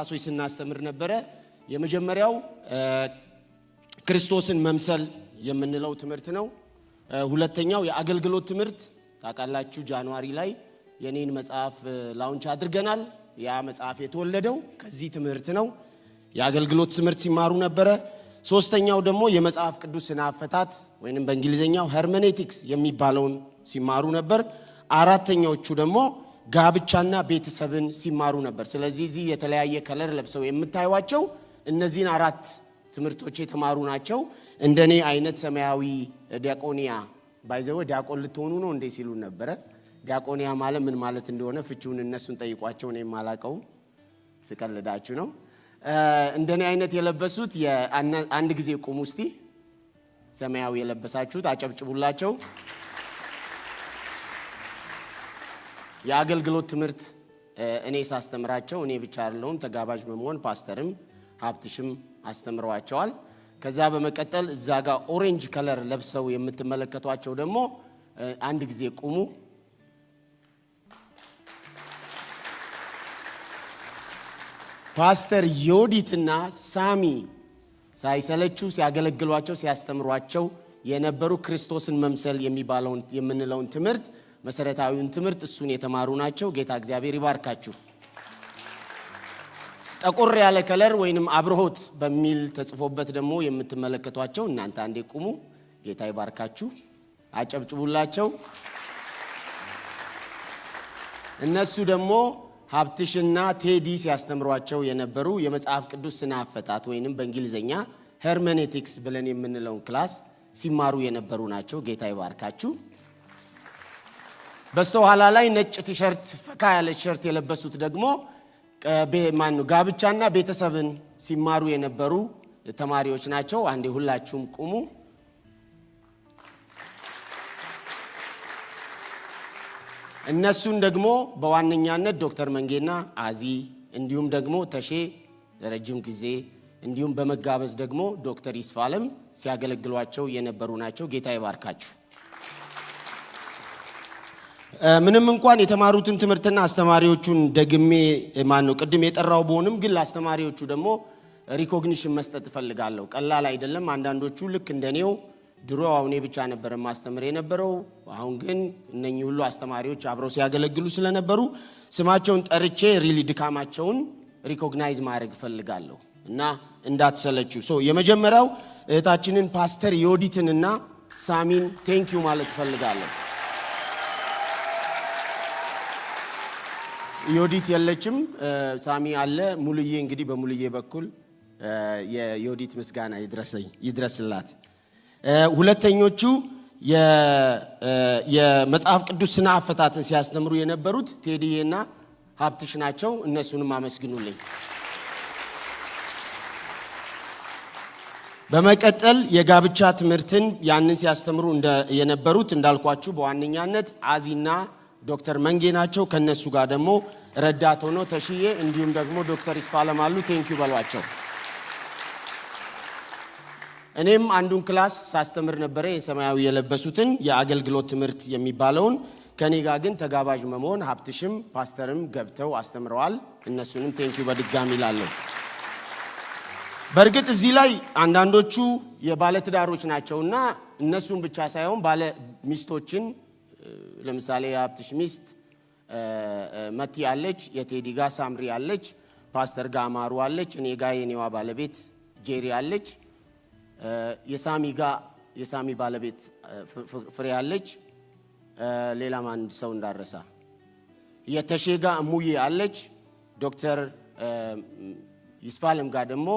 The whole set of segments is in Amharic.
ክላሶች ስናስተምር ነበረ። የመጀመሪያው ክርስቶስን መምሰል የምንለው ትምህርት ነው። ሁለተኛው የአገልግሎት ትምህርት ታውቃላችሁ። ጃንዋሪ ላይ የኔን መጽሐፍ ላውንች አድርገናል። ያ መጽሐፍ የተወለደው ከዚህ ትምህርት ነው። የአገልግሎት ትምህርት ሲማሩ ነበረ። ሶስተኛው ደግሞ የመጽሐፍ ቅዱስ ስነ አፈታት ወይንም በእንግሊዘኛው ሄርሜኔቲክስ የሚባለውን ሲማሩ ነበር። አራተኛዎቹ ደግሞ ጋብቻና ቤተሰብን ሲማሩ ነበር። ስለዚህ እዚህ የተለያየ ከለር ለብሰው የምታዩዋቸው እነዚህን አራት ትምህርቶች የተማሩ ናቸው። እንደኔ አይነት ሰማያዊ ዲያቆኒያ ባይዘው ዲያቆን ልትሆኑ ነው እንዴ ሲሉ ነበረ። ዲያቆኒያ ማለት ምን ማለት እንደሆነ ፍቺውን እነሱን ጠይቋቸው፣ እኔ ማላቀው ስቀልዳችሁ ነው። እንደኔ አይነት የለበሱት አንድ ጊዜ ቁሙ እስቲ። ሰማያዊ የለበሳችሁት አጨብጭቡላቸው። የአገልግሎት ትምህርት እኔ ሳስተምራቸው እኔ ብቻ አይደለሁም፣ ተጋባዥ በመሆን ፓስተርም ሀብትሽም አስተምረዋቸዋል። ከዛ በመቀጠል እዛ ጋር ኦሬንጅ ከለር ለብሰው የምትመለከቷቸው ደግሞ አንድ ጊዜ ቁሙ። ፓስተር ዮዲትና ሳሚ ሳይሰለቹ ሲያገለግሏቸው ሲያስተምሯቸው የነበሩ ክርስቶስን መምሰል የሚባለውን የምንለውን ትምህርት መሰረታዊውን ትምህርት እሱን የተማሩ ናቸው። ጌታ እግዚአብሔር ይባርካችሁ። ጠቆር ያለ ከለር ወይንም አብርሆት በሚል ተጽፎበት ደግሞ የምትመለከቷቸው እናንተ አንዴ ቁሙ። ጌታ ይባርካችሁ፣ አጨብጭቡላቸው። እነሱ ደግሞ ሀብትሽና ቴዲ ሲያስተምሯቸው የነበሩ የመጽሐፍ ቅዱስ ስነ አፈታት ወይንም በእንግሊዘኛ ሄርሜኔቲክስ ብለን የምንለውን ክላስ ሲማሩ የነበሩ ናቸው። ጌታ ይባርካችሁ። በስተኋላ ላይ ነጭ ቲሸርት ፈካ ያለ ቲሸርት የለበሱት ደግሞ ጋብቻና ቤተሰብን ሲማሩ የነበሩ ተማሪዎች ናቸው። አንዴ ሁላችሁም ቁሙ። እነሱን ደግሞ በዋነኛነት ዶክተር መንጌና አዚ እንዲሁም ደግሞ ተሼ ለረጅም ጊዜ እንዲሁም በመጋበዝ ደግሞ ዶክተር ይስፋለም ሲያገለግሏቸው የነበሩ ናቸው። ጌታ ይባርካችሁ። ምንም እንኳን የተማሩትን ትምህርትና አስተማሪዎቹን ደግሜ ቅድም የጠራው በሆንም ግን ለአስተማሪዎቹ ደግሞ ሪኮግኒሽን መስጠት እፈልጋለሁ። ቀላል አይደለም። አንዳንዶቹ ልክ እንደኔው ድሮ አሁን ብቻ ነበር ማስተምር የነበረው። አሁን ግን እነኚህ ሁሉ አስተማሪዎች አብረው ሲያገለግሉ ስለነበሩ ስማቸውን ጠርቼ ሪሊ ድካማቸውን ሪኮግናይዝ ማድረግ እፈልጋለሁ እና እንዳትሰለቹ። የመጀመሪያው እህታችንን ፓስተር ዮዲትንና ሳሚን ቴንኪዩ ማለት እፈልጋለሁ። ዮዲት የለችም፣ ሳሚ አለ። ሙሉዬ እንግዲህ በሙሉዬ በኩል የዮዲት ምስጋና ይድረስላት። ሁለተኞቹ የመጽሐፍ ቅዱስ ስነ አፈታትን ሲያስተምሩ የነበሩት ቴዲዬና ሀብትሽ ናቸው። እነሱንም አመስግኑልኝ። በመቀጠል የጋብቻ ትምህርትን ያንን ሲያስተምሩ የነበሩት እንዳልኳችሁ በዋነኛነት አዚና ዶክተር መንጌ ናቸው። ከነሱ ጋር ደግሞ ረዳት ሆኖ ተሽዬ እንዲሁም ደግሞ ዶክተር ይስፋለም አሉ። ቴንኪዩ በሏቸው። እኔም አንዱን ክላስ ሳስተምር ነበረ፣ የሰማያዊ የለበሱትን የአገልግሎት ትምህርት የሚባለውን። ከኔ ጋር ግን ተጋባዥ መሆን ሀብትሽም ፓስተርም ገብተው አስተምረዋል። እነሱንም ቴንኪዩ በድጋሚ እላለሁ። በእርግጥ እዚህ ላይ አንዳንዶቹ የባለትዳሮች ናቸውና እነሱን ብቻ ሳይሆን ባለ ሚስቶችን ለምሳሌ የሀብትሽ ሚስት መቲ አለች፣ የቴዲ ጋር ሳምሪ አለች፣ ፓስተር ጋር አማሩ አለች፣ እኔ ጋር የኔዋ ባለቤት ጄሪ አለች፣ የሳሚ ባለቤት ፍሬ አለች፣ ሌላም አንድ ሰው እንዳረሳ የተሼ ጋር እሙዬ አለች፣ ዶክተር ይስፋለም ጋር ደግሞ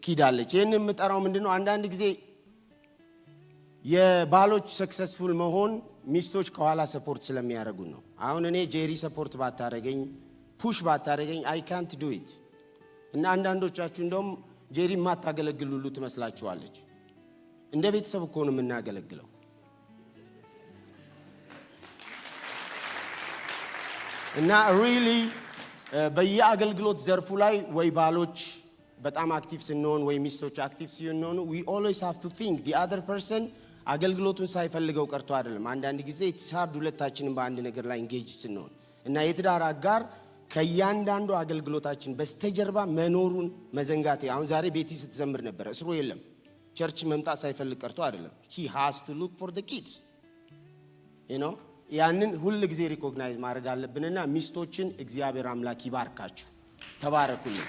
ኪድ አለች። ይህን የምጠራው ምንድነው አንዳንድ ጊዜ የባሎች ሰክሰስፉል መሆን ሚስቶች ከኋላ ሰፖርት ስለሚያደርጉ ነው። አሁን እኔ ጄሪ ሰፖርት ባታረገኝ ፑሽ ባታረገኝ አይ ካንት ዱ ኢት እና አንዳንዶቻችሁ እንደውም ጄሪ ማታገለግሉ ሁሉ ትመስላችኋለች። እንደ ቤተሰብ እኮ ነው የምናገለግለው። እና ሪሊ በየአገልግሎት ዘርፉ ላይ ወይ ባሎች በጣም አክቲቭ ስንሆን ወይ ሚስቶች አክቲቭ ሲሆኑ we always have to think the other person አገልግሎቱን ሳይፈልገው ቀርቶ አይደለም። አንዳንድ ጊዜ ኢትስ ሃርድ ሁለታችንም በአንድ ነገር ላይ ኢንጌጅ ስንሆን እና የትዳር አጋር ከያንዳንዱ አገልግሎታችን በስተጀርባ መኖሩን መዘንጋት። አሁን ዛሬ ቤቲ ስትዘምር ነበር። እስሮ የለም ቸርች መምጣት ሳይፈልግ ቀርቶ አይደለም። he has to look for the kids ያንን ሁሉ ጊዜ ሪኮግናይዝ ማድረግ አለብንና ሚስቶችን እግዚአብሔር አምላክ ይባርካችሁ፣ ተባረኩልኝ።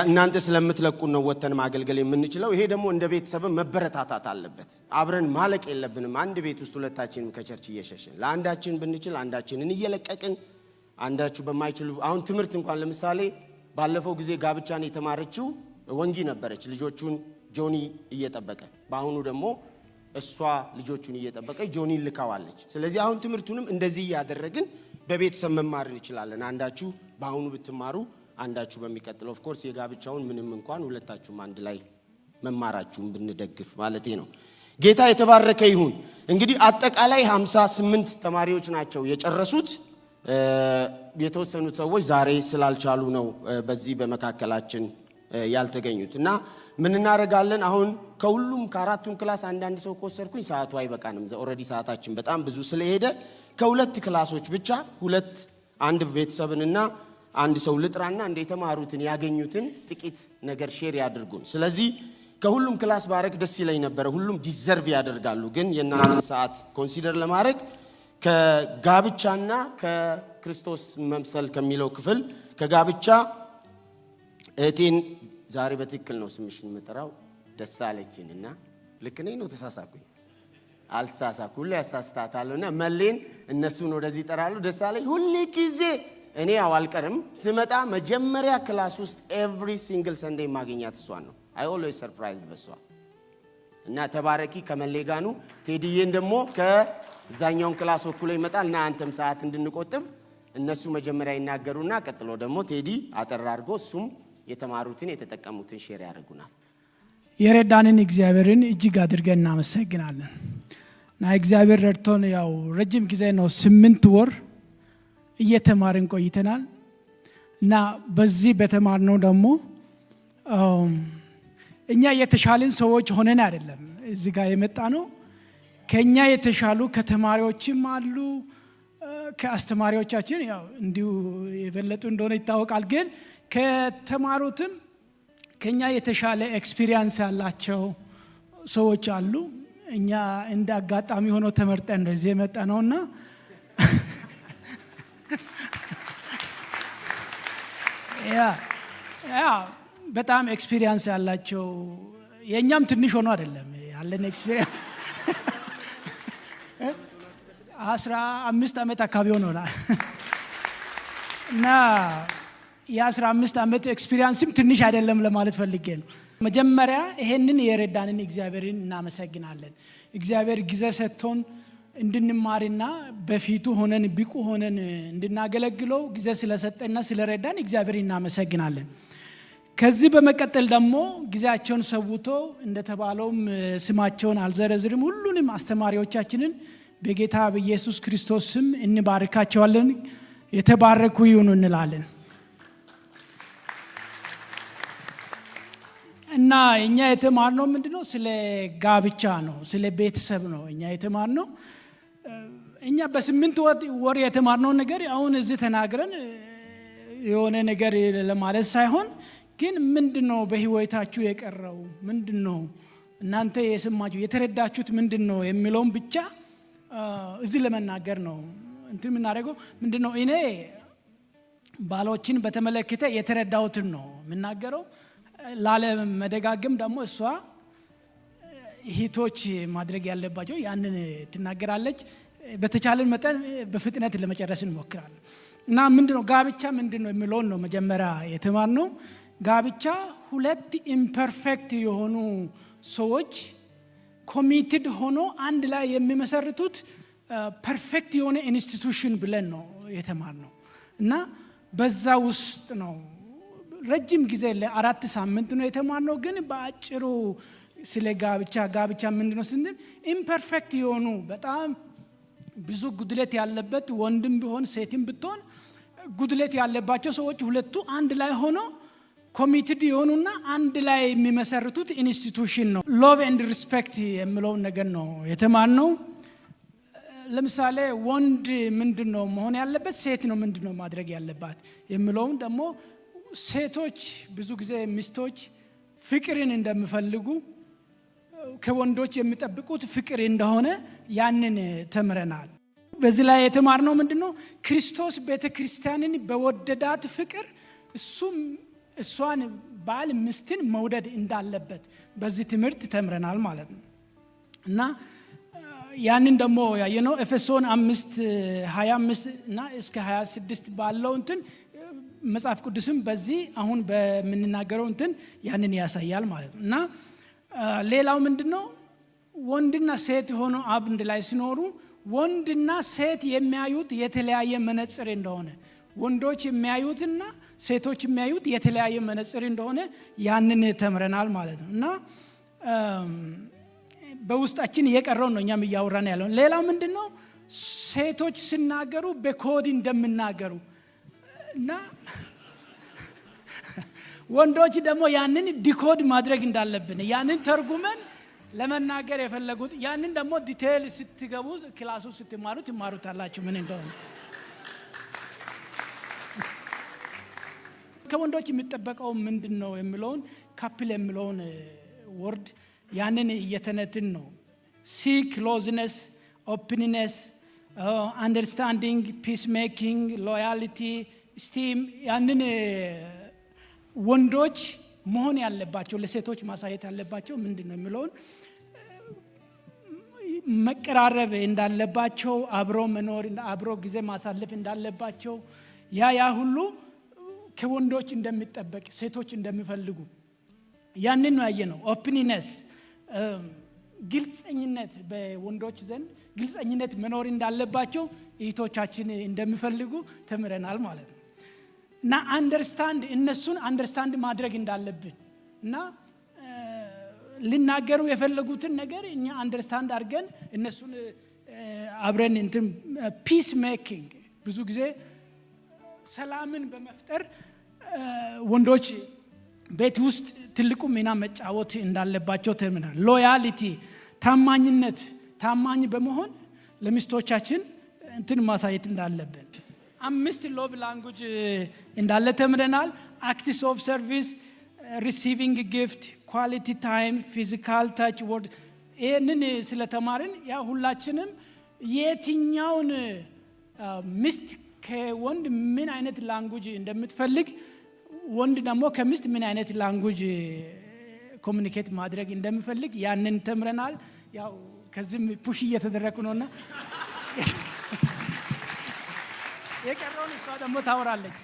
እናንተ ስለምትለቁን ነው ወተን ማገልገል የምንችለው። ይሄ ደግሞ እንደ ቤተሰብ መበረታታት አለበት። አብረን ማለቅ የለብንም። አንድ ቤት ውስጥ ሁለታችንም ከቸርች እየሸሸን ለአንዳችን ብንችል አንዳችንን እየለቀቅን አንዳችሁ በማይችሉ አሁን ትምህርት እንኳን ለምሳሌ ባለፈው ጊዜ ጋብቻን የተማረችው ወንጂ ነበረች ልጆቹን ጆኒ እየጠበቀ፣ በአሁኑ ደግሞ እሷ ልጆቹን እየጠበቀ ጆኒን ልካዋለች። ስለዚህ አሁን ትምህርቱንም እንደዚህ ያደረግን በቤተሰብ መማር እንችላለን። አንዳችሁ በአሁኑ ብትማሩ አንዳችሁ በሚቀጥለው ኦፍ ኮርስ የጋብቻውን ምንም እንኳን ሁለታችሁም አንድ ላይ መማራችሁን ብንደግፍ ማለቴ ነው። ጌታ የተባረከ ይሁን። እንግዲህ አጠቃላይ 58 ተማሪዎች ናቸው የጨረሱት። የተወሰኑት ሰዎች ዛሬ ስላልቻሉ ነው በዚህ በመካከላችን ያልተገኙት እና ምን እናደርጋለን? አሁን ከሁሉም ከአራቱም ክላስ አንዳንድ ሰው ከወሰድኩኝ ሰዓቱ አይበቃንም። ኦልሬዲ ሰዓታችን በጣም ብዙ ስለሄደ ከሁለት ክላሶች ብቻ አንድ ቤተሰብንና አንድ ሰው ልጥራና እንደተማሩትን ያገኙትን ጥቂት ነገር ሼር ያድርጉን። ስለዚህ ከሁሉም ክላስ ባረክ ደስ ይለኝ ነበር። ሁሉም ዲዘርቭ ያደርጋሉ። ግን የእናንተን ሰዓት ኮንሲደር ለማድረግ ከጋብቻና ከክርስቶስ መምሰል ከሚለው ክፍል ከጋብቻ እቴን ዛሬ በትክክል ነው ስምሽን መጠራው ደሳለችንና ልክ ነኝ ነው ተሳሳኩኝ? አልተሳሳኩ። ሁሉ ያሳስታታለሁና መሌን እነሱን ወደዚህ ጠራሉ። ደሳለች ሁሉ ጊዜ እኔ አልቀርም ስመጣ መጀመሪያ ክላስ ውስጥ ኤቭሪ ሲንግል ሰንዴይ ማግኛት እሷን ነው። አይ ኦልዌይስ ሰርፕራይዝድ በሷ እና ተባረኪ። ከመሌጋኑ ቴዲዬን ደግሞ ከዛኛውን ክላስ ወክሎ ይመጣል እና አንተም ሰዓት እንድንቆጥብ እነሱ መጀመሪያ ይናገሩና ቀጥሎ ደግሞ ቴዲ አጠር አድርጎ እሱም የተማሩትን የተጠቀሙትን ሼር ያደርጉናል። የረዳንን እግዚአብሔርን እጅግ አድርገን እናመሰግናለን። እና እግዚአብሔር ረድቶን ያው ረጅም ጊዜ ነው 8 ወር እየተማርን ቆይተናል። እና በዚህ በተማርነው ደግሞ እኛ የተሻልን ሰዎች ሆነን አይደለም እዚህ ጋር የመጣ ነው። ከኛ የተሻሉ ከተማሪዎችም አሉ፣ ከአስተማሪዎቻችን ያው እንዲሁ የበለጡ እንደሆነ ይታወቃል። ግን ከተማሩትም ከኛ የተሻለ ኤክስፒሪየንስ ያላቸው ሰዎች አሉ። እኛ እንደ አጋጣሚ ሆኖ ተመርጠን እንደዚህ የመጣ ነውና ያ በጣም ኤክስፒሪየንስ ያላቸው የኛም ትንሽ ሆኖ አይደለም ያለን ኤክስፒሪየንስ 15 ዓመት አካባቢ ሆኖናል እና የ15 ዓመት ኤክስፒሪየንስም ትንሽ አይደለም ለማለት ፈልጌ ነው። መጀመሪያ ይሄንን የረዳንን እግዚአብሔርን እናመሰግናለን። እግዚአብሔር ጊዜ ሰጥቶን እንድንማርና በፊቱ ሆነን ብቁ ሆነን እንድናገለግለው ጊዜ ስለሰጠና ስለረዳን እግዚአብሔር እናመሰግናለን። ከዚህ በመቀጠል ደግሞ ጊዜያቸውን ሰውቶ እንደተባለውም ስማቸውን አልዘረዝርም ሁሉንም አስተማሪዎቻችንን በጌታ በኢየሱስ ክርስቶስ ስም እንባርካቸዋለን። የተባረኩ ይሁኑ እንላለን። እና እኛ የተማርነው ምንድነው? ስለ ጋብቻ ነው፣ ስለ ቤተሰብ ነው እኛ የተማርነው። እኛ በ8 ወር የተማርነው ነገር አሁን እዚህ ተናግረን የሆነ ነገር ለማለት ሳይሆን ግን ምንድነው በህይወታችሁ የቀረው ምንድነው እናንተ የሰማችሁ የተረዳችሁት ምንድነው የሚለውን ብቻ እዚህ ለመናገር ነው እንትን የምናደርገው። ምንድነው እኔ ባሎችን በተመለከተ የተረዳሁትን ነው የምናገረው። ላለ መደጋገም ደግሞ እሷ እህቶች ማድረግ ያለባቸው ያንን ትናገራለች። በተቻለን መጠን በፍጥነት ለመጨረስ እንሞክራለን። እና ምንድነው ጋብቻ ምንድነው የሚለውን ነው መጀመሪያ የተማርነው። ጋብቻ ሁለት ኢምፐርፌክት የሆኑ ሰዎች ኮሚትድ ሆኖ አንድ ላይ የሚመሰርቱት ፐርፌክት የሆነ ኢንስቲትዩሽን ብለን ነው የተማርነው። እና በዛ ውስጥ ነው ረጅም ጊዜ ለ4 ሳምንት ነው የተማርነው። ግን በአጭሩ ስለ ጋብቻ ምንድነው ስንል ኢምፐርፌክት የሆኑ በጣም ብዙ ጉድለት ያለበት ወንድም ቢሆን ሴትም ብትሆን ጉድለት ያለባቸው ሰዎች ሁለቱ አንድ ላይ ሆኖ ኮሚትድ የሆኑና አንድ ላይ የሚመሰርቱት ኢንስቲትዩሽን ነው። ሎቭ ኤንድ ሪስፔክት የሚለውን ነገር ነው የተማርነው። ለምሳሌ ወንድ ምንድነው መሆን ያለበት፣ ሴት ነው ምንድነው ማድረግ ያለባት የሚለውን ደግሞ ሴቶች ብዙ ጊዜ ሚስቶች ፍቅርን እንደሚፈልጉ ከወንዶች የሚጠብቁት ፍቅር እንደሆነ ያንን ተምረናል። በዚህ ላይ የተማርነው ምንድነው ክርስቶስ ቤተክርስቲያንን በወደዳት ፍቅር እሷን ባል ሚስትን መውደድ እንዳለበት በዚህ ትምህርት ተምረናል ማለት ነው። እና ያንን ደግሞ ያየነው ኤፌሶን 5:25 እና እስከ 26 ባለው እንትን መጽሐፍ ቅዱስም በዚህ አሁን በምንናገረው እንትን ያንን ያሳያል ማለት ነው። እና ሌላው ምንድነው ወንድና ሴት ሆኖ አንድ ላይ ሲኖሩ ወንድና ሴት የሚያዩት የተለያየ መነጽር እንደሆነ፣ ወንዶች የሚያዩትና ሴቶች የሚያዩት የተለያየ መነጽር እንደሆነ ያንን ተምረናል ማለት ነው። እና በውስጣችን እየቀረው ነው እኛም እያወራን ያለው። ሌላው ምንድነው ሴቶች ሲናገሩ በኮድ እንደምናገሩ እና ወንዶች ደግሞ ያንን ዲኮድ ማድረግ እንዳለብን ያንን ተርጉመን ለመናገር የፈለጉት ያንን ደግሞ ዲቴል ስትገቡ ክላሱ ስትማሩ ትማሩታላችሁ ምን እንደሆነ። ከወንዶች የሚጠበቀው ምንድነው የሚለውን ካፕል የሚለውን ወርድ ያንን እየተነትን ነው። ሲ ክሎዝነስ፣ ኦፕንነስ፣ አንደርስታንዲንግ፣ ፒስ ሜኪንግ፣ ሎያሊቲ፣ ስቲም ያንን ወንዶች መሆን ያለባቸው ለሴቶች ማሳየት ያለባቸው ምንድነው የሚለውን መቀራረብ እንዳለባቸው፣ አብሮ መኖር፣ አብሮ ጊዜ ማሳለፍ እንዳለባቸው ያ ሁሉ ከወንዶች እንደሚጠበቅ ሴቶች እንደሚፈልጉ ያንን ነው ያየነው። ኦፕንነስ ግልጸኝነት፣ በወንዶች ዘንድ ግልጸኝነት መኖር እንዳለባቸው እህቶቻችን እንደሚፈልጉ ተምረናል ማለት ነው። እና አንደርስታንድ እነሱን አንደርስታንድ ማድረግ እንዳለብን እና ሊናገሩ የፈለጉትን ነገር እኛ አንደርስታንድ አድርገን እነሱን አብረን እንትን ፒስ ሜኪንግ ብዙ ጊዜ ሰላምን በመፍጠር ወንዶች ቤት ውስጥ ትልቁ ሚና መጫወት እንዳለባቸው ተምረናል። ሎያሊቲ ታማኝነት፣ ታማኝ በመሆን ለሚስቶቻችን እንትን ማሳየት እንዳለብን 5 ሎቭ ላንጉጅ እንዳለ ተምረናል። አክትስ ኦፍ ሰርቪስ፣ ሪሲቪንግ ጊፍት፣ ኳሊቲ ታይም፣ ፊዚካል ታች፣ ወርድ ይህንን ስለተማርን ያ ሁላችንም የትኛውን ሚስት ከወንድ ምን አይነት ላንጉጅ እንደምትፈልግ ወንድ ደግሞ ከሚስት ምን አይነት ላንጉጅ ኮሙኒኬት ማድረግ እንደሚፈልግ ያንን ተምረናል። ያው ከዚህም ፑሽ እየተደረኩ ነውና የቀረውን እሷ ደግሞ ታወራለች።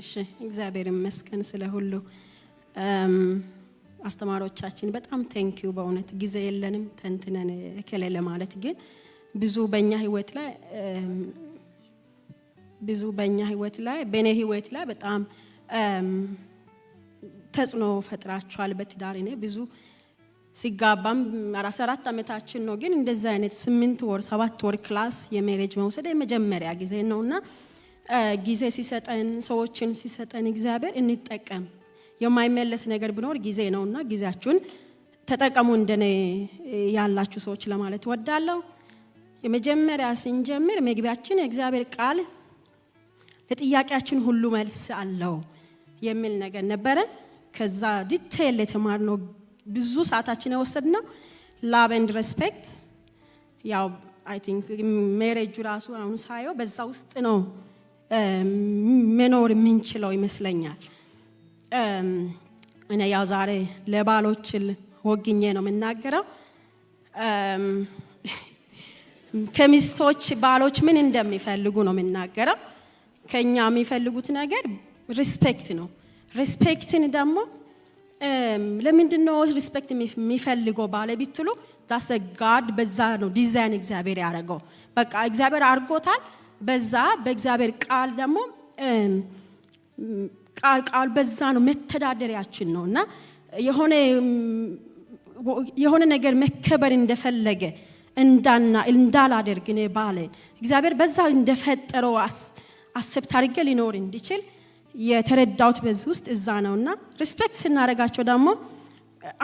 እሺ እግዚአብሔር ይመስገን ስለ ሁሉ። አስተማሪዎቻችን በጣም ቴንኪዩ። በእውነት ጊዜ የለንም ተንትነን ከሌለ ማለት ግን ብዙ በእኛ ህይወት ላይ በእኔ ህይወት ላይ በጣም ተጽዕኖ ፈጥራችኋል። በትዳር እኔ ብዙ ሲጋባም 14 ዓመታችን ነው። ግን እንደዛ አይነት 8 ወር 7 ወር ክላስ የሜሬጅ መውሰድ የመጀመሪያ ጊዜ ነውና ጊዜ ሲሰጠን ሰዎችን ሲሰጠን እግዚአብሔር እንጠቀም። የማይመለስ ነገር ቢኖር ጊዜ ነውና ጊዜያችሁን ተጠቀሙ እንደኔ ያላችሁ ሰዎች ለማለት ወዳለሁ። የመጀመሪያ ስንጀምር መግቢያችን የእግዚአብሔር ቃል ለጥያቄያችን ሁሉ መልስ አለው የሚል ነገር ነበረ። ከዛ ዲቴል የተማርነው ብዙ ሰዓታችን የወሰድነው ላቭ ኤንድ ሬስፔክት። ያው አይ ቲንክ ሜሬጁ ራሱ አሁን ሳየው በዛ ውስጥ ነው መኖር የምንችለው ይመስለኛል። እኔ ያው ዛሬ ለባሎች ወግኜ ነው የምናገረው። ከሚስቶች ባሎች ምን እንደሚፈልጉ ነው የምናገረው። ከኛ የሚፈልጉት ነገር ሪስፔክት ነው። ሪስፔክትን ደግሞ ለምንድን ነው ሪስፔክት የሚፈልገው ባለ ቢትሉ ዳስ ጋድ በዛ ነው ዲዛይን እግዚአብሔር ያደረገው። በቃ እግዚአብሔር አድርጎታል። በዛ በእግዚአብሔር ቃል ደግሞ ቃል በዛ ነው መተዳደሪያችን ነውና የሆነ ነገር መከበር እንደፈለገ እንዳላደርግ ነው ባለ እግዚአብሔር በዛ እንደፈጠረው አሰብት አድርጌ ሊኖር እንዲችል የተረዳውት በዚህ ውስጥ እዛ ነውና ሪስፔክት ስናደርጋቸው ደግሞ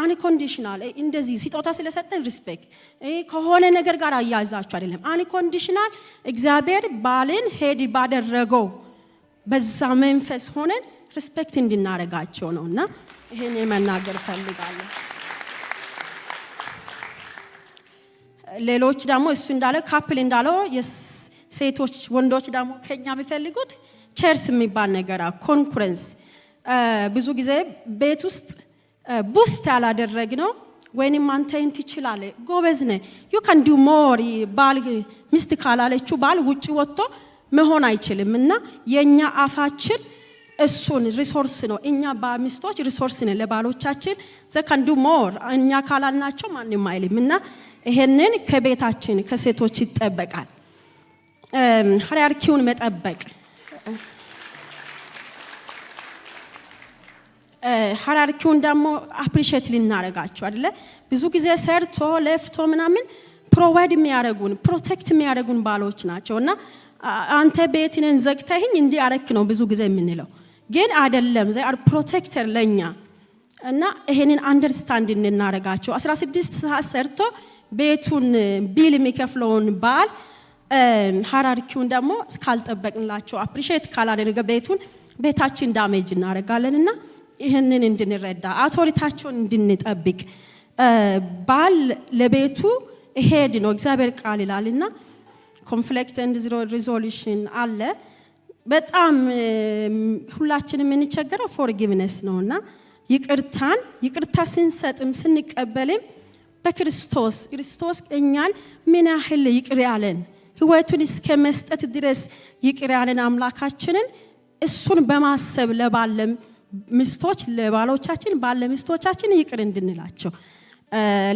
አንኮንዲሽናል እንደዚህ ስጦታ ስለሰጠን ሪስፔክት ከሆነ ነገር ጋር አያይዛችሁ አይደለም። አንኮንዲሽናል እግዚአብሔር ባልን ሄድ ባደረገው በዛ መንፈስ ሆነን ሪስፔክት እንድናረጋቸው ነውና ይሄን የመናገር ፈልጋለሁ። ሌሎች ደግሞ እሱ እንዳለ ካፕል እንዳለው ሴቶች ወንዶች ደግሞ ከኛ ቢፈልጉት ቸርስ የሚባል ነገር ኮንኩረንስ ብዙ ጊዜ ቤት ውስጥ ቡስት ያላደረግነው ወይንም አንተ ትችላለህ ጎበዝ ነህ you can do more ባል ሚስት ካላለችው ባል ውጪ ወጥቶ መሆን አይችልምና የኛ አፋችን እሱን ሪሶርስ ነው። እኛ ባሚስቶች ሪሶርስ ነን ለባሎቻችን they can do more እኛ ካላልናቸው ማንንም አይልምና ይሄንን ከቤታችን ከሴቶች ይጠበቃል። ሃይራርኪውን መጠበቅ ሃይራርኪውን ደግሞ አፕሪሺየት ልናረጋቸው አይደለ ብዙ ጊዜ ሰርቶ ለፍቶ ምናምን ፕሮቫይድ የሚያረጉን ፕሮቴክት የሚያረጉን ባሎች ናቸውና አንተ ቤትህን ዘግተህኝ እንዲህ አረክ ነው ብዙ ጊዜ የምንለው ግን አይደለም they are protector ለኛ እና ይሄንን አንደርስታንድ እንናረጋቸው 16 ሰዓት ሰርቶ ቤቱን ቢል የሚከፍለውን ባል ሃይራርኪውን ደግሞ ካልጠበቅንላቸው አፕሪሺየት ካላደረገ ቤታችን ዳሜጅ እናረጋለንና ይሄንን እንድንረዳ አውቶሪቲያቸውን እንድንጠብቅ ባል ለቤቱ ሄድ ነው እግዚአብሔር ቃል ይላልና ኮንፍሊክት ኤንድ ሪዞሉሽን አለ በጣም ሁላችንም የምንቸገረው ፎርጊቭነስ ነውና ይቅርታ ስንሰጥም ስንቀበልም በክርስቶስ እኛን ምን ያህል ይቅር ያለን ህይወቱን እስከ መስጠት ድረስ ይቅር ያለን አምላካችንን እሱን በማሰብ ለባለም ሚስቶች ለባሎቻችን ባለሚስቶቻችን ይቅር እንድንላቸው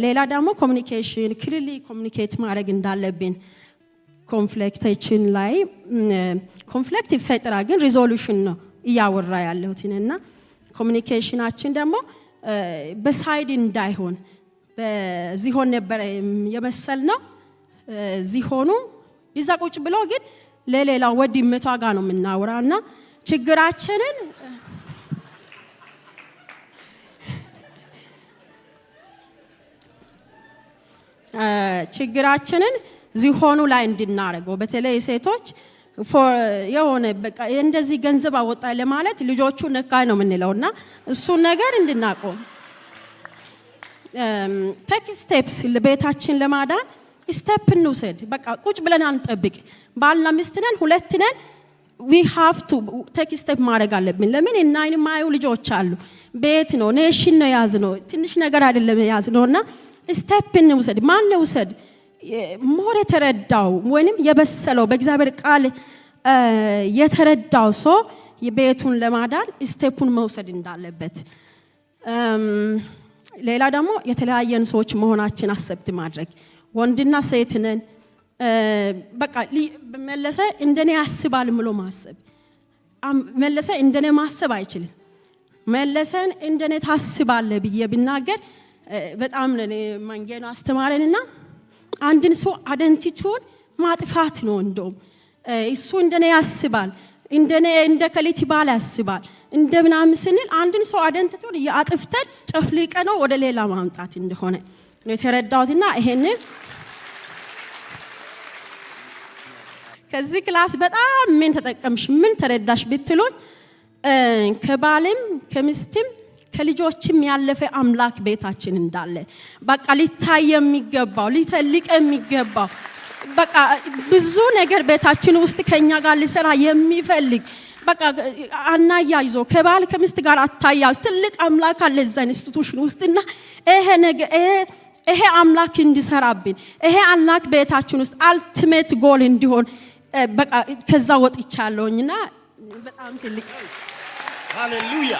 ሌላ ደግሞ ኮሙኒኬሽን ክሊርሊ ኮሙኒኬት ማድረግ እንዳለብን ኮንፍሊክታችን ላይ ኮንፍሊክት ይፈጠራል ግን ሪዞሉሽን ነው ያወራ ያለውትና ኮሙኒኬሽናችን ደግሞ በሳይድ እንዳይሆን በዚሆን ነበር የመሰልነው ዚሆኑ ይዛ ቁጭ ብሎ ግን ለሌላው ወዲመቷ ጋር ነው የምናወራና ችግራችንን ዚሆኑ ላይ እንድናረገው በተለይ ሴቶች የሆነ በቃ እንደዚህ ገንዘብ አወጣ ለማለት ልጆቹ ነካይ ነው የምንለውና እሱ ነገር እንድናቆም ቴክ ስቴፕስ ለቤታችን ለማዳን ስቴፕ እንውሰድ በቃ ቁጭ ብለን አንጠብቅ ባልና ሚስት ነን ሁለት ነን we have to take step ማድረግ አለብን ለምን እናይን ማዩ ልጆች አሉ ቤት ነው ኔሽን ነው ያዝነው ትንሽ ነገር አይደለም ያዝነውና ስቴፕ እንውሰድ ማን እንውሰድ ሞር የተረዳው ወይንም የበሰለው በእግዚአብሔር ቃል የተረዳው ሰው የቤቱን ለማዳን ስቴፑን መውሰድ እንዳለበት ሌላ ደግሞ የተለያየን ሰዎች መሆናችን አሰብት ማድረግ ወንድና ሴት ነን በቃ መለሰ እንደኔ ያስባል ምሎ ማሰብ መለሰ እንደኔ ማሰብ አይችልም መለሰን እንደኔ ታስባለ ብዬ ብናገር በጣም ለኔ መንገኑ አስተማረንና አንድን ሰው አይደንቲቲውን ማጥፋት ነው እንደውም እሱ እንደኔ ያስባል እንደኔ እንደ ከሊቲ ባል ያስባል እንደምናም ስንል አንድን ሰው አይደንቲቲውን ያጥፍተን ጨፍሊቀ ነው ወደ ሌላ ማምጣት እንደሆነ ነው የተረዳሁትና ይሄንን ከዚህ ክላስ በጣም ምን ተጠቀምሽ ምን ተረዳሽ ብትሉን ከባልም ከሚስትም ከልጆችም ያለፈ አምላክ ቤታችን እንዳለ በቃ ሊታይ የሚገባው ሊተልቅ የሚገባው በቃ ብዙ ነገር ቤታችን ውስጥ ከኛ ጋር ሊሰራ የሚፈልግ በቃ አናያይዞ ከባል ከሚስት ጋር አታያዝ ትልቅ አምላክ አለ እዛ ኢንስቲትዩሽን ውስጥና ይሄ አምላክ እንዲሰራብን ይሄ አምላክ ቤታችን ውስጥ አልቲሜት ጎል እንዲሆን በቃ ከዛ ወጥቻለሁኝና በጣም ትልቅ ሃሌሉያ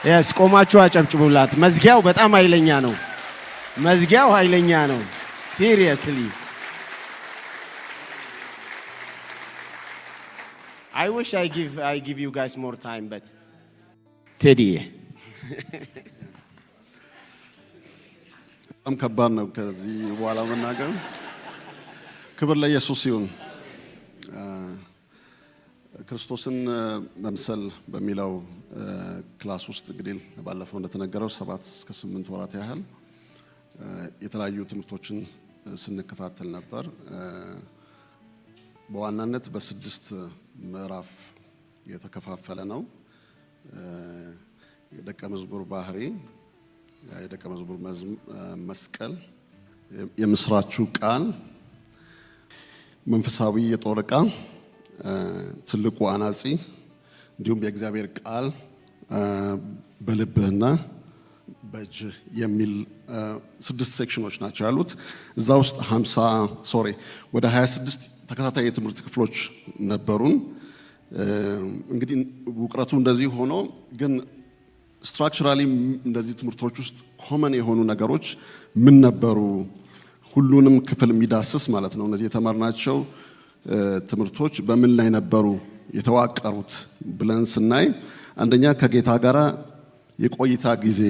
yes ቆማችሁ አጨብጭቡላት መዝጊያው በጣም ኃይለኛ ነው መዝጊያው ኃይለኛ ነው seriously I wish I give you guys more time but Teddy በጣም ከባድ ነው ከዚህ በኋላ መናገር ክብር ለኢየሱስ ይሁን ክርስቶስን መምሰል በሚለው ክላስ ውስጥ እንግዲህ ባለፈው እንደተነገረው 7 እስከ 8 ወራት ያህል የተለያዩ ትምህርቶችን ስንከታተል ነበር። በዋናነት በ6 ምዕራፍ የተከፋፈለ ነው። የደቀ መዝሙር ባህሪ፣ የደቀ መዝሙር መስቀል፣ የምስራቹ ቃል፣ መንፈሳዊ የጦር ዕቃ፣ ትልቁ አናጺ እንዲሁም የእግዚአብሔር ቃል በልብህና በእጅህ የሚል 6 ሴክሽኖች ናቸው ያሉት። እዛ ውስጥ ወደ 26 ተከታታይ የትምህርት ክፍሎች ነበሩን። እንግዲህ ውቅረቱ እንደዚህ ሆኖ ግን ስትራክቸራሊ እንደዚህ ትምህርቶች ውስጥ ኮመን የሆኑ ነገሮች ምን ነበሩ? ሁሉንም ክፍል የሚዳስስ ማለት ነው። እነዚህ የተማርናቸው ትምህርቶች በምን ላይ ነበሩ የተዋቀሩት ብለን ስናይ አንደኛ ከጌታ ጋር የቆይታ ጊዜ፣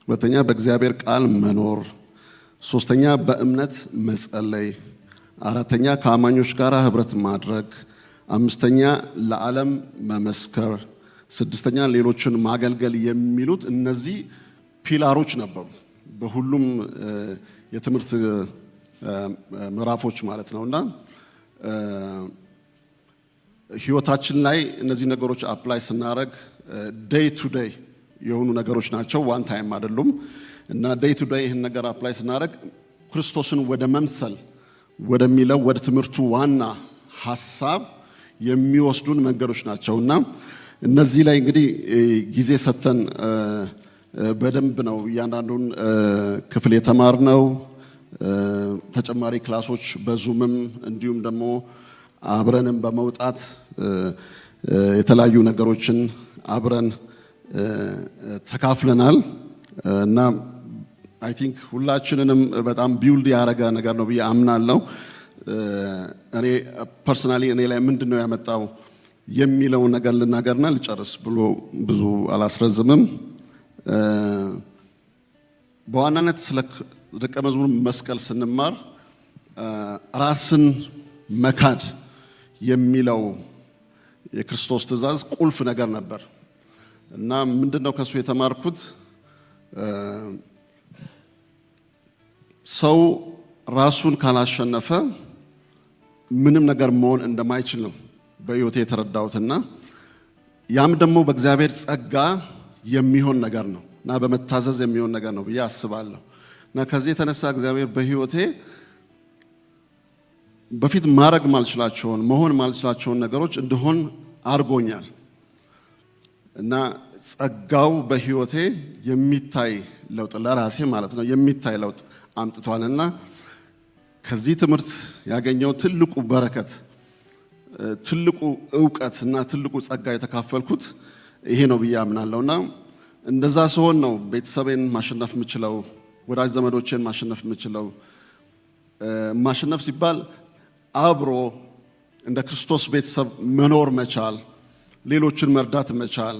ሁለተኛ በእግዚአብሔር ቃል መኖር፣ ሶስተኛ በእምነት መጸለይ፣ አራተኛ ከአማኞች ጋር ህብረት ማድረግ፣ አምስተኛ ለዓለም መመስከር፣ ስድስተኛ ሌሎችን ማገልገል የሚሉት እነዚህ ፒላሮች ነበሩ በሁሉም የትምህርት ምዕራፎች ማለት ነውና ህይወታችን ላይ እነዚህ ነገሮች አፕላይ ስናደርግ ዴይ ቱ ዴይ የሆኑ ነገሮች ናቸው፣ ዋን ታይም አይደሉም። እና ዴይ ቱ ዴይ ይህን ነገር አፕላይ ስናደርግ ክርስቶስን ወደ መምሰል ወደሚለው ወደ ትምህርቱ ዋና ሐሳብ የሚወስዱን መንገዶች ናቸው። እና እነዚህ ላይ እንግዲህ ጊዜ ሰጥተን በደንብ ነው እያንዳንዱን ክፍል የተማርነው። ተጨማሪ ክላሶች በዙምም እንዲሁም ደግሞ አብረንም በመውጣት የተለያዩ ነገሮችን አብረን ተካፍለናል እና አይ ቲንክ ሁላችንንም በጣም ቢውልድ ያደረገ ነገር ነው ብዬ አምናለሁ። እኔ ፐርሰናሊ እኔ ላይ ምንድነው ያመጣው የሚለውን ነገር ልናገርና ልጨርስ ብሎ ብዙ አላስረዝምም። በዋናነት ስለ ደቀ መዝሙር መስቀል ስንማር ራስን መካድ የሚለው የክርስቶስ ትእዛዝ ቁልፍ ነገር ነበር እና ምንድነው ከሱ የተማርኩት ሰው ራሱን ካላሸነፈ ምንም ነገር መሆን እንደማይችል ነው በሕይወቴ የተረዳሁትና ያም ደግሞ በእግዚአብሔር ጸጋ የሚሆን ነገር ነው እና በመታዘዝ የሚሆን ነገር ነው ብዬ አስባለሁ። እና ከዚህ የተነሳ እግዚአብሔር በሕይወቴ በፊት ማድረግ ማልችላቸውን መሆን ማልችላቸውን ነገሮች እንድሆን አድርጎኛል እና ጸጋው በሕይወቴ የሚታይ ለውጥ ለራሴ ማለት ነው የሚታይ ለውጥ አምጥቷልና ከዚህ ትምህርት ያገኘው ትልቁ በረከት፣ ትልቁ ዕውቀት እና ትልቁ ጸጋ የተካፈልኩት ይሄ ነው ብዬ አምናለሁና እንደዛ ሲሆን ነው ቤተሰቤን ማሸነፍ የምችለው፣ ወዳጅ ዘመዶቼን ማሸነፍ የምችለው። ማሸነፍ ሲባል አብሮ እንደ ክርስቶስ ቤተሰብ መኖር መቻል፣ ሌሎችን መርዳት መቻል፣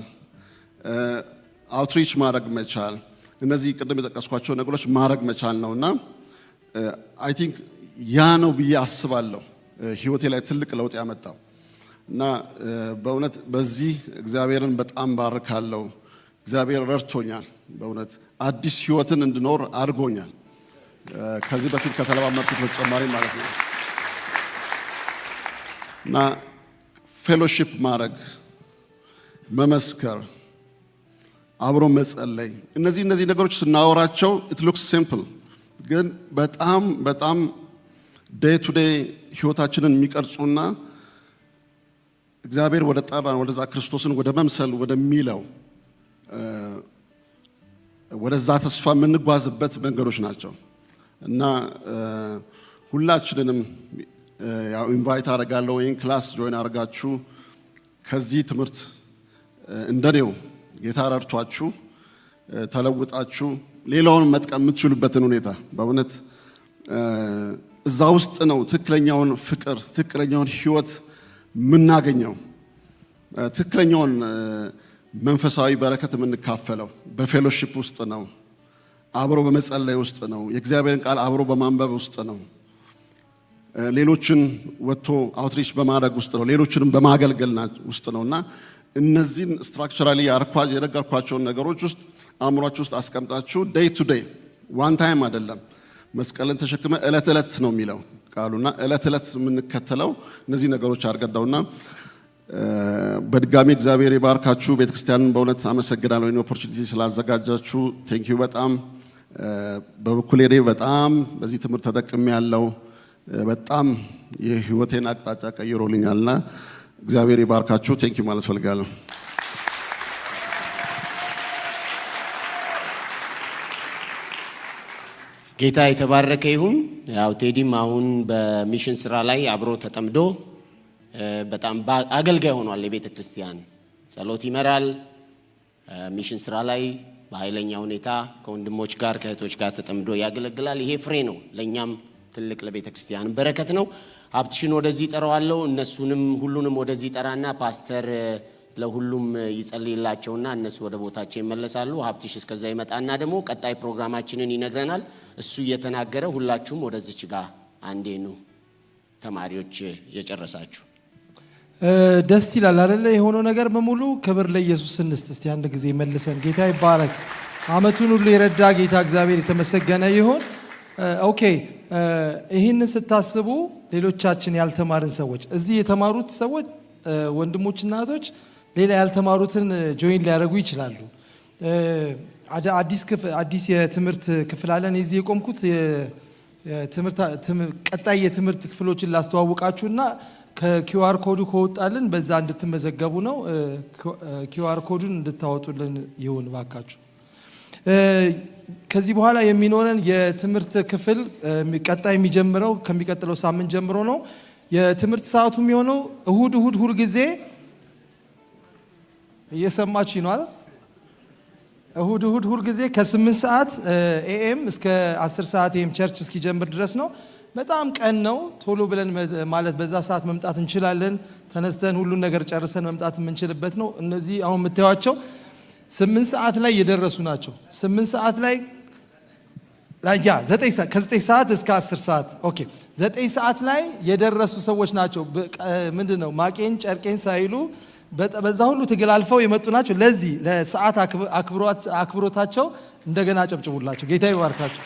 አውትሪች ማድረግ መቻል፣ እነዚህ ቅድም የጠቀስኳቸው ነገሮች ማድረግ መቻል ነውና አይ ቲንክ ያ ነው ብዬ አስባለሁ ህይወቴ ላይ ትልቅ ለውጥ ያመጣው እና በእውነት በዚህ እግዚአብሔርን በጣም ባርካለሁ። እግዚአብሔር ረድቶኛል። በእውነት አዲስ ህይወትን እንድኖር አድርጎኛል። ከዚህ በፊት ከተለማመድኩት በተጨማሪ ማለት ነው እና ፌሎሺፕ ማድረግ፣ መመስከር፣ አብሮ መጸለይ እነዚህ ነገሮች ስናወራቸው ኢት ሉክስ ሲምፕል ግን በጣም ዴይ ቱ ዴይ ህይወታችንን የሚቀርጹና እግዚአብሔር ወደ ጠራን ወደዛ ክርስቶስን ወደ መምሰል ወደሚለው ወደዛ ተስፋ የምንጓዝበት መንገዶች ናቸው እና ሁላችንንም ያው ኢንቫይት አደርጋለሁ ይህን ክላስ ጆይን አድርጋችሁ ከዚህ ትምህርት እንደኔው ጌታ ረድቷችሁ ተለውጣችሁ ሌላውን መጥቀም የምትችሉበትን ሁኔታ በእውነት እዛ ውስጥ ነው ትክክለኛውን ፍቅር፣ ትክክለኛውን ህይወት የምናገኘው፣ ትክክለኛውን መንፈሳዊ በረከት የምንካፈለው በፌሎሺፕ ውስጥ ነው። አብሮ በመጸለይ ውስጥ ነው። የእግዚአብሔርን ቃል አብሮ በማንበብ ውስጥ ነው። ሌሎችን ወጥቶ አውትሪች በማድረግ ውስጥ ነው፣ ሌሎችንም በማገልገል ውስጥ ነውና እነዚህን ስትራክቸራሊ የነገርኳቸውን ነገሮች ውስጥ አእምሯችሁ ውስጥ አስቀምጣችሁ ዴይ ቱ ዴይ ዋን ታይም አይደለም መስቀልን ተሸክመ እለት እለት ነው የሚለው ቃሉና እለት እለት የምንከተለው እነዚህ ነገሮች አርገዳውና በድጋሚ እግዚአብሔር ይባርካችሁ። ቤተክርስቲያንን በእውነት አመሰግናለሁ ይሄን ኦፖርቹኒቲ ስላዘጋጃችሁ ቴንክ ዩ በጣም በበኩሌ በጣም በዚህ ትምህርት ተጠቅሜ ያለው በጣም የህይወቴን አቅጣጫ ቀይሮልኛልና እግዚአብሔር ይባርካችሁ። ቴንክ ዩ ማለት ፈልጋለሁ። ጌታ የተባረከ ይሁን። ያው ቴዲም አሁን በሚሽን ስራ ላይ አብሮ ተጠምዶ በጣም አገልጋይ ሆኗል። የቤተ ክርስቲያን ጸሎት ይመራል። ሚሽን ስራ ላይ በኃይለኛ ሁኔታ ከወንድሞች ጋር ከእህቶች ጋር ተጠምዶ ያገለግላል። ይሄ ፍሬ ነው፣ ለኛም ትልቅ ለቤተ ክርስቲያን በረከት ነው። ሀብትሽን ወደዚህ ጠራዋለሁ። እነሱንም ሁሉንም ወደዚህ ጠራና ፓስተር ለሁሉም ይጸልይላቸውና እነሱ ወደ ቦታቸው ይመለሳሉ። ሀብትሽ እስከዛ ይመጣና ደግሞ ቀጣይ ፕሮግራማችንን ይነግረናል። እሱ እየተናገረ ሁላችሁም ወደዚች ጋር አንዴ ኑ። ተማሪዎች የጨረሳችሁ ደስ ይላል አይደለ? የሆነው ነገር በሙሉ ክብር ለኢየሱስ እንስጥ። እስቲ አንድ ጊዜ መልሰን ጌታ ይባረክ። አመቱን ሁሉ የረዳ ጌታ እግዚአብሔር የተመሰገነ ይሁን። ኦኬ ይህንን ስታስቡ ሌሎቻችን ያልተማርን ሰዎች እዚህ የተማሩት ሰዎች ወንድሞችና እህቶች ሌላ ያልተማሩትን ጆይን ሊያደርጉ ይችላሉ። አዲስ የትምህርት ክፍል አለን። እዚህ የቆምኩት ቀጣይ የትምህርት ክፍሎችን ላስተዋውቃችሁና ከኪውአር ኮዱ ከወጣልን በዛ እንድትመዘገቡ ነው። ኪውአር ኮዱን እንድታወጡልን ይሁን ባካችሁ። ከዚህ በኋላ የሚኖረን የትምህርት ክፍል ቀጣይ የሚጀምረው ከሚቀጥለው ሳምንት ጀምሮ ነው። የትምህርት ሰዓቱ የሚሆነው እሁድ ሁል ጊዜ እየሰማችሁ ነው አይደል? እሁድ ሁል ጊዜ ከ8 ሰዓት ኤኤም እስከ 10 ሰዓት ኤኤም ቸርች እስኪጀምር ድረስ ነው። በጣም ቀን ነው። ቶሎ ብለን ማለት በዛ ሰዓት መምጣት እንችላለን። ተነስተን ሁሉን ነገር ጨርሰን መምጣት የምንችልበት ነው። እነዚህ አሁን የምታዩቸው 8 ሰዓት ላይ የደረሱ ናቸው። 8 ሰዓት ላይ ከ9 ሰዓት እስከ 10 ሰዓት ኦኬ 9 ሰዓት ላይ የደረሱ ሰዎች ናቸው። ምንድነው ማቄን ጨርቄን ሳይሉ በዛ ሁሉ ትግል አልፈው የመጡ ናቸው። ለዚህ ለሰዓት አክብሮታቸው እንደገና ጨብጭቡላቸው። ጌታ ይባርካቸው።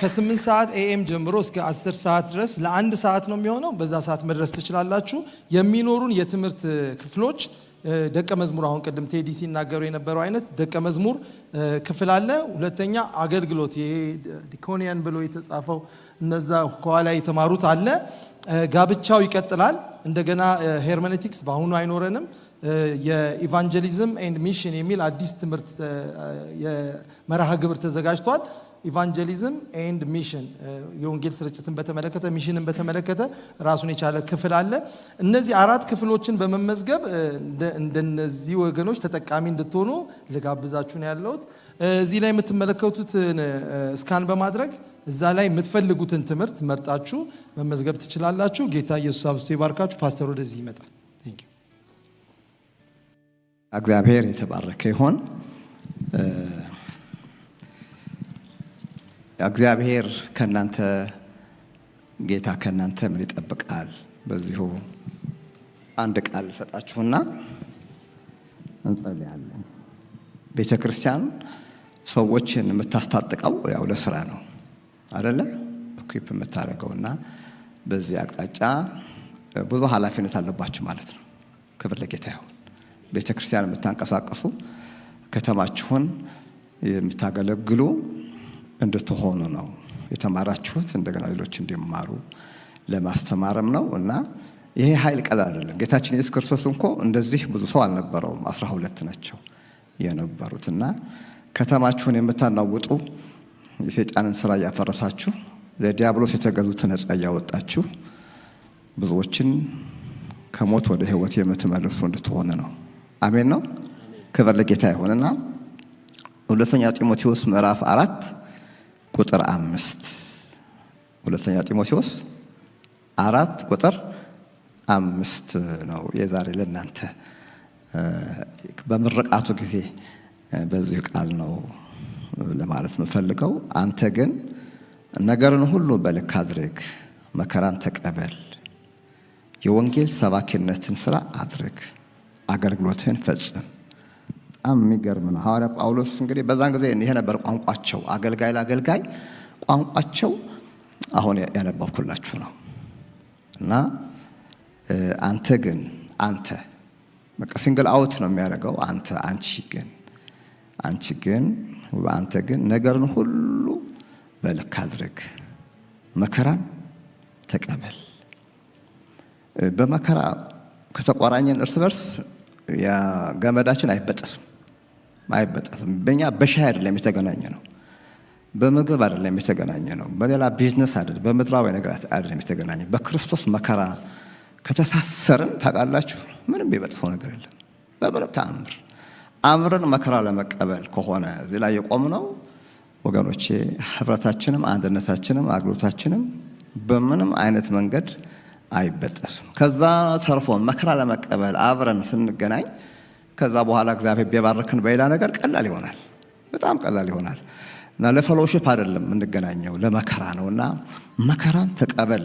ከ8 ሰዓት ኤኤም ጀምሮ እስከ 10 ሰዓት ድረስ ለአንድ ሰዓት ነው የሚሆነው። በዛ ሰዓት መድረስ ትችላላችሁ። የሚኖሩን የትምህርት ክፍሎች ደቀ መዝሙር አሁን ቅድም ቴዲ ሲናገሩ የነበረው አይነት ደቀ መዝሙር ክፍል አለ። ሁለተኛ አገልግሎት ይሄ ዲኮኒያን ብሎ የተጻፈው እነዛ ከኋላ የተማሩት አለ። ጋብቻው ይቀጥላል። እንደገና ሄርሜኔቲክስ በአሁኑ አይኖረንም። የኢቫንጀሊዝም ኤንድ ሚሽን የሚል አዲስ ትምህርት የመርሃ ግብር ተዘጋጅቷል። ኢቫንጀሊዝም ኤንድ ሚሽን የወንጌል ስርጭትን በተመለከተ ሚሽንን በተመለከተ ራሱን የቻለ ክፍል አለ። እነዚህ 4 ክፍሎችን በመመዝገብ እንደነዚህ ወገኖች ተጠቃሚ እንድትሆኑ ልጋብዛችሁ ነው ያለሁት። እዚህ ላይ የምትመለከቱትን ስካን በማድረግ እዛ ላይ የምትፈልጉትን ትምህርት መርጣችሁ መመዝገብ ትችላላችሁ። ጌታ ኢየሱስ አብዝቶ ይባርካችሁ። ፓስተር ወደዚህ ይመጣል። ቴንክ ዩ። እግዚአብሔር የተባረከ ይሁን። እግዚአብሔር ከናንተ ጌታ ከናንተ ምን ይጠብቃል? በዚሁ አንድ ቃል ሰጣችሁና እንጸልያለን። ቤተ ክርስቲያን ሰዎችን የምታስታጥቀው ያው ለስራ ነው አይደለ? ኢኩዊፕ የምታደርገውና በዚህ አቅጣጫ ብዙ ኃላፊነት አለባችሁ ማለት ነው። ክብር ለጌታ ይሁን። ቤተ ክርስቲያን የምታንቀሳቀሱ ከተማችሁን የምታገለግሉ እንድትሆኑ ነው የተማራችሁት። እንደገና ሌሎች እንዲማሩ ለማስተማርም ነው እና ይሄ ኃይል ቀላል አይደለም። ጌታችን ኢየሱስ ክርስቶስ እንኳ እንደዚህ ብዙ ሰው አልነበረውም። 12 ናቸው የነበሩትና ከተማችሁን የምታናውጡ የሰይጣንን ስራ እያፈረሳችሁ ለዲያብሎስ የተገዙትን ነፃ እያወጣችሁ ብዙዎችን ከሞት ወደ ሕይወት የምትመልሱ እንድትሆኑ ነው። አሜን ነው። ክብር ለጌታ ይሁንና ሁለተኛ ጢሞቴዎስ ምዕራፍ 4 ቁጥር 5 ሁለተኛ ጢሞቴዎስ 4 ቁጥር 5 ነው የዛሬ ለእናንተ በምርቃቱ ጊዜ በዚህ ቃል ነው ለማለት የምፈልገው። አንተ ግን ነገርን ሁሉ በልክ አድርግ፣ መከራን ተቀበል፣ የወንጌል ሰባኪነትን ስራ አድርግ፣ አገልግሎትህን ፈጽም። በጣም የሚገርም ነው። ሐዋርያ ጳውሎስ እንግዲህ በዛን ጊዜ ይሄ ነበር ቋንቋቸው፣ አገልጋይ ለአገልጋይ ቋንቋቸው አሁን ያነበብኩላችሁ ነው። እና አንተ ግን አንተ በቃ ሲንግል አውት ነው የሚያደርገው። አንተ አንቺ ግን አንተ ግን ነገርን ሁሉ በልክ አድርግ፣ መከራን ተቀበል። በመከራ ከተቆራኘን እርስ በርስ ገመዳችን አይበጠስም። በእኛ በሻይ አይደለም የተገናኘ ነው፣ በምግብ አይደለም የተገናኘ ነው፣ በሌላ ቢዝነስ አይደለም፣ በምድራዊ ነገር አይደለም የተገናኘ። በክርስቶስ መከራ ከተሳሰርን ታውቃላችሁ፣ ምንም የሚበጥሰው ነገር የለም በምንም ተአምር። አብረን መከራ ለመቀበል ከሆነ እዚህ ላይ የቆምነው ወገኖቼ፣ ህብረታችንም አንድነታችንም አገልግሎታችንም በምንም አይነት መንገድ አይበጠስም። ከዛ ተርፎን መከራ ለመቀበል አብረን ስንገናኝ ከዛ በኋላ እግዚአብሔር ቢባርከን በሌላ ነገር ቀላል ይሆናል፣ በጣም ቀላል ይሆናል። እና ለፌሎሺፕ አይደለም የምንገናኘው ለመከራ ነው። እና መከራን ተቀበል፣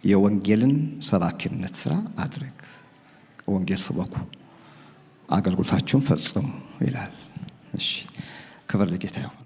የወንጌልን ሰባኪነት ስራ አድርግ፣ ወንጌል ስበኩ፣ አገልግሎታችሁን ፈጽሙ ይላል። እሺ፣ ክብር ለጌታ ይሁን።